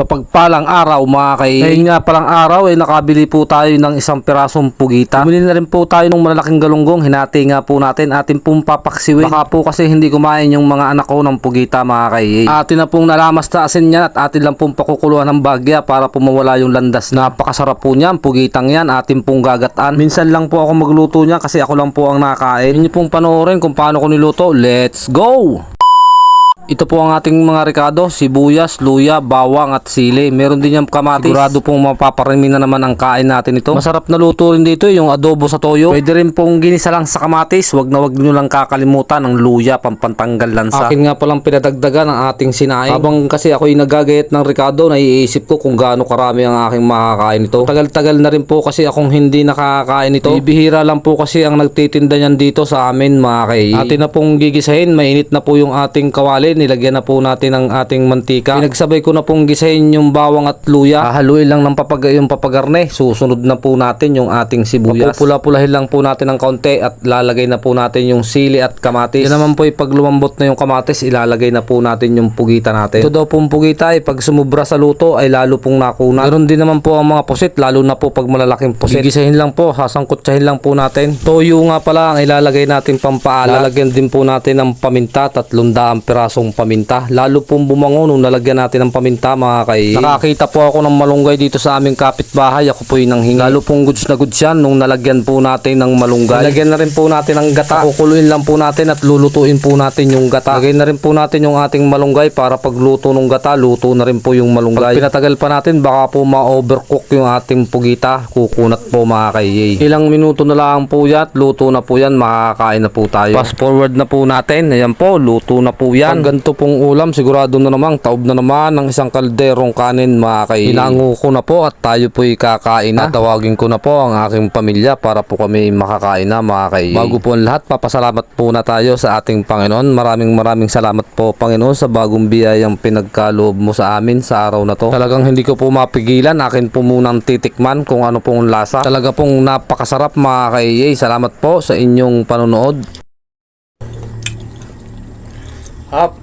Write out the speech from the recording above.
Mapagpalang araw mga kay. Ngayon nga palang araw ay nakabili po tayo ng isang pirasong pugita. Bumili na rin po tayo ng malalaking galunggong. Hinati nga po natin, atin pong papaksiwin. Baka po kasi hindi kumain yung mga anak ko ng pugita mga kay. Atin na pong nalamas na asin yan at atin lang pong pakukuluan ng bagya para po mawala yung landas. Napakasarap po niyan, pugitang yan, atin pong gagataan. Minsan lang po ako magluto niya kasi ako lang po ang nakain. Inyo pong panoorin kung paano ko niluto. Let's go! Ito po ang ating mga rekado, sibuyas, luya, bawang at sili. Meron din yung kamatis. Sigurado pong mapaparami na naman ang kain natin ito. Masarap na luto rin dito yung adobo sa toyo. Pwede rin pong ginisa lang sa kamatis. Wag nyo lang kakalimutan ang luya, pampantanggal lansa. Akin nga palang pinadagdagan ang ating sinaing. Habang kasi ako'y nagagayat ng rekado, naiisip ko kung gaano karami ang aking makakain ito. Tagal-tagal na rin po kasi akong hindi nakakain ito. Bibihira lang po kasi ang nagtitinda niyan dito sa amin mga kay. Atin na pong gigisahin, mainit na po yung ating kawali. Nilagyan na po natin ang ating mantika. Pinagsabay ko na pong gisahin yung bawang at luya. Haluin lang ng yung papagarne. Susunod na po natin yung ating sibuyas. Pupula-pulahin lang po natin ng kaunti at lalagay na po natin yung sili at kamatis. Yan naman po pag lumambot na yung kamatis, ilalagay na po natin yung pugita natin. Ito daw pong pugita ay pag sumubra sa luto ay lalo pong nakunat. Meron din naman po ang mga pusit, lalo na po pag malalaking pusit. Gigisahin lang po, sasangkutsahin lang po natin. Toyo nga pala ang ilalagay natin pampaala. Lalagyan din po natin ng paminta, 300 pirasong paminta. Lalo pong bumango nung nalagyan natin ng paminta mga kay. Nakakita po ako ng malunggay dito sa aming kapitbahay. Ako po yung nanghingi. Lalo pong goods na goods yan nung nalagyan po natin ng malunggay. Nalagyan na rin po natin ng gata. Kukuluin lang po natin at lulutuin po natin yung gata. Lagyan na rin po natin yung ating malunggay para pagluto ng gata, luto na rin po yung malunggay. Pag pinatagal pa natin, baka po ma-overcook yung ating pugita. Kukunat po mga kay. Ilang minuto na lang po yan, luto na po yan, makakain na po tayo. Fast forward na po natin. Ayan po, luto na po yan. Pag ganito pong ulam, sigurado na namang taob na naman ng isang kalderong kanin mga kay. Hinango ko na po at tayo po'y kakain na. Tawagin ko na po ang aking pamilya para po kami makakain na mga kay. Bago po ang lahat, papasalamat po na tayo sa ating Panginoon. Maraming salamat po Panginoon sa bagong biyayang pinagkaloob mo sa amin sa araw na to. Talagang hindi ko po mapigilan, akin po munang titikman kung ano pong lasa. Talaga pong napakasarap mga kay. Salamat po sa inyong panonood. Hap.